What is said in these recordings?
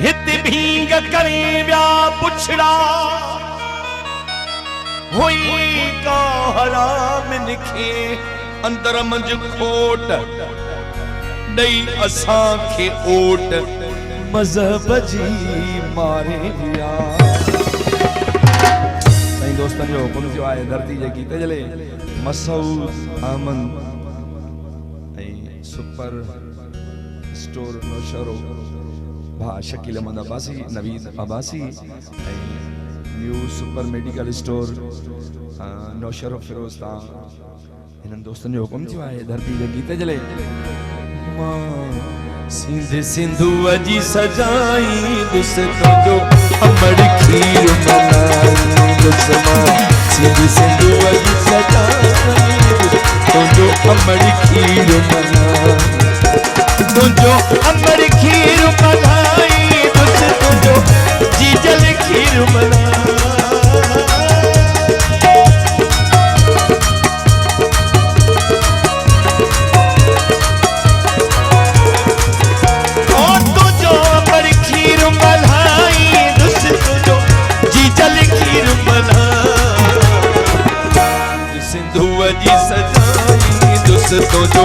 हित भींग करे व्या पुछड़ा हुई का हराम निखे अंदर मंज खोट दई असां खे ओट मज़हब जी मारे विया। साईं दोस्तन जो हुकुम थियो आहे धरती जे गीत जले मसूद अमन ऐं सुपर स्टोर नौशरो भा शकील अहमद अब्बासी नवीद अब्बासी ऐं new super medical store Naushahro फिरोज़ता हिननि दोस्तनि जो हुकुम थियो आहे धरती जे गीत जले सिंध सिंधु अजी सजाई दुस जो अमड़ खीर मनाई दुसमा सिंध सिंधु अजी सजाई जो अमड़ खीर मनाई जो अमड़ खीर मनाई दुस जो जीजल खीर मनाई जी सजाई दुस तो जो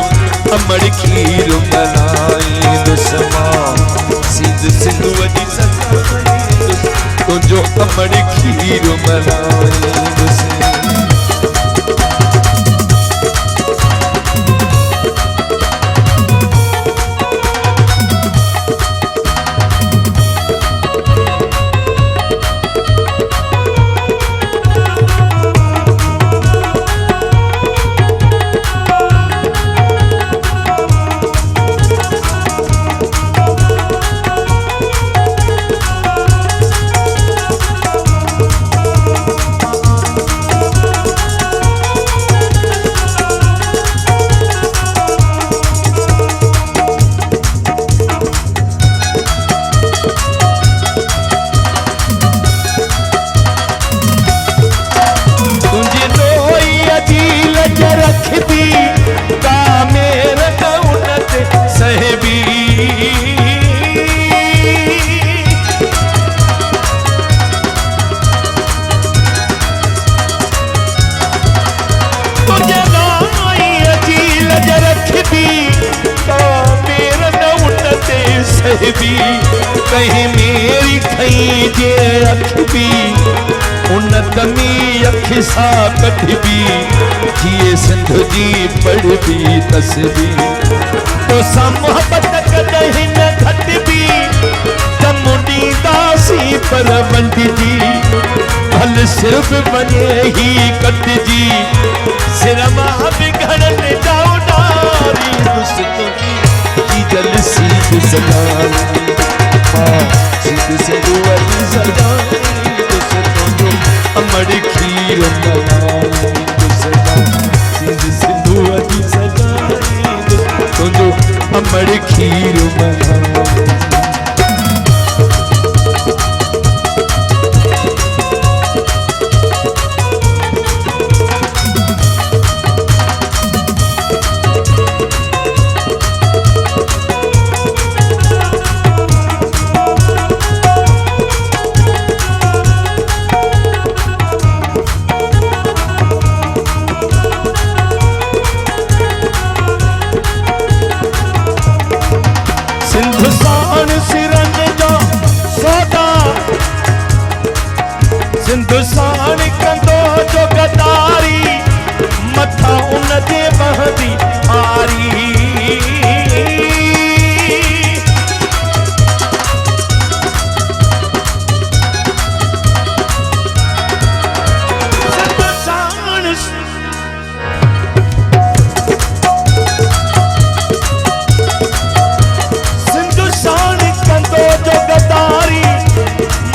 अमड़ खीर बनाई दुसमा सिंध सिंधु जी सजाई दुस तो जो अमड़ खीर बनाई दुस कहीं मेरी खई जे अखबी उन कमी अख सा कटबी जिए सिंध जी पढ़बी तस्बी तो सा मोहब्बत कदहीं न घटबी तमुडी दासी पर बंदजी भल सिर्फ बने ही कटजी सिर मां बिगड़न जाओ नारी दुस्तगी की जल सीध सजाई सिंध सिंधु अजी सजाई दुस तो जो अमड़ खीर बनाई दुसमा सिंध सिंधु अजी सजाई दुस तो जो अमड़ खीर बनाई सिंधुसान कंदो जो गदारी मथा उन ते बहदी आरी सिंधुसान कंदो जो गदारी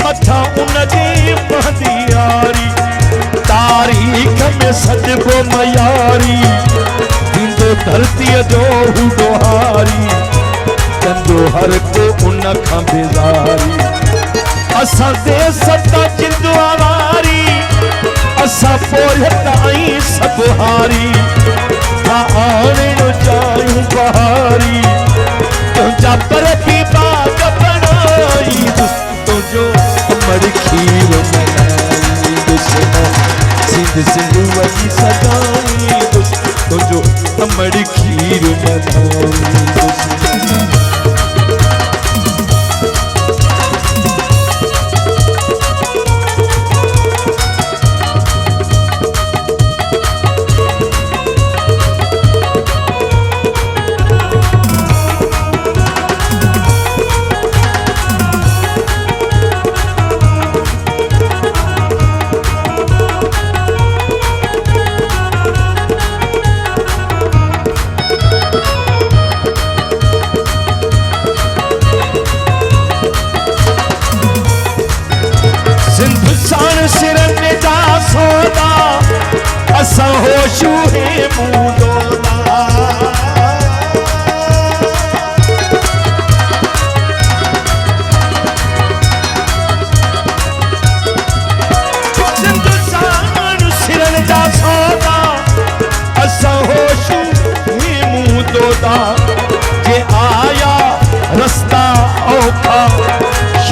मथा उन ते बहदी आरी तारीख में सजबो मयारी दींदो धरती जो हू दोहारी कंदो हर को उन खां बेज़ारी असां देश ता जिंदवारी असां पोयत आई सब हारी आने नो जायूं बहारी तुझा पर भी बाग बनाई सिंधु जी सजाई तो जो अमड़ खीर बनाई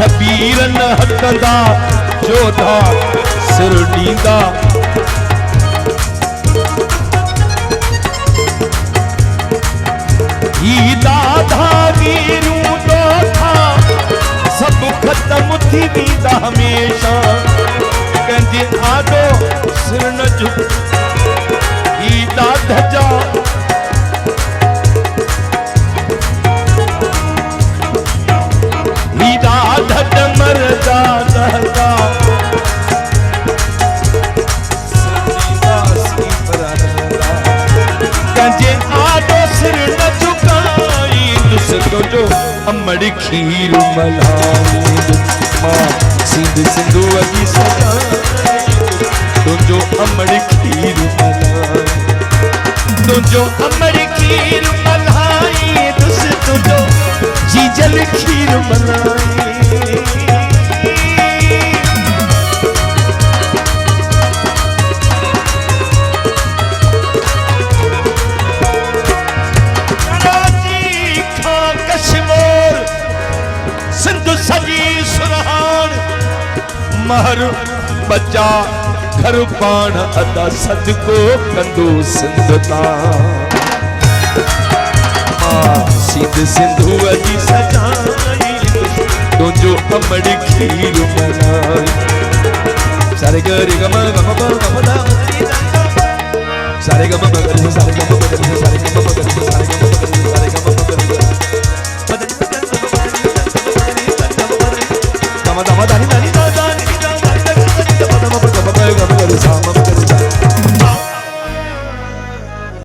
शबीरन हटंदा जोधा सिर ॾींदा ही दाधा वीरूं दोथा सब खत्म थी वेंदा हमेशा कंहिंजे आॾो सिर न झुक ही दाधा जा धट मरदा दहदा कंहिंजे आॾो सिर न झुकाई दुसरो जो अमड़ खीर मलाई मां सिंध सिंधु जी सजाई तुंहिंजो अमड़ खीर मलाई तुंहिंजो अमड़ खीर मलाई दुस तुंहिंजो जीजल खीर मलाई सिंधु सजी सुरहान महर बचा घर पाण अदा सदको कंदो सिंध सिंध सिंधु जी सजाई तुंहिंजो अमड़ खीर बनाई सारे गरे गम गम गम दा सारे गम गम सारे गम गम सारे गम गम सारे गम सारे गम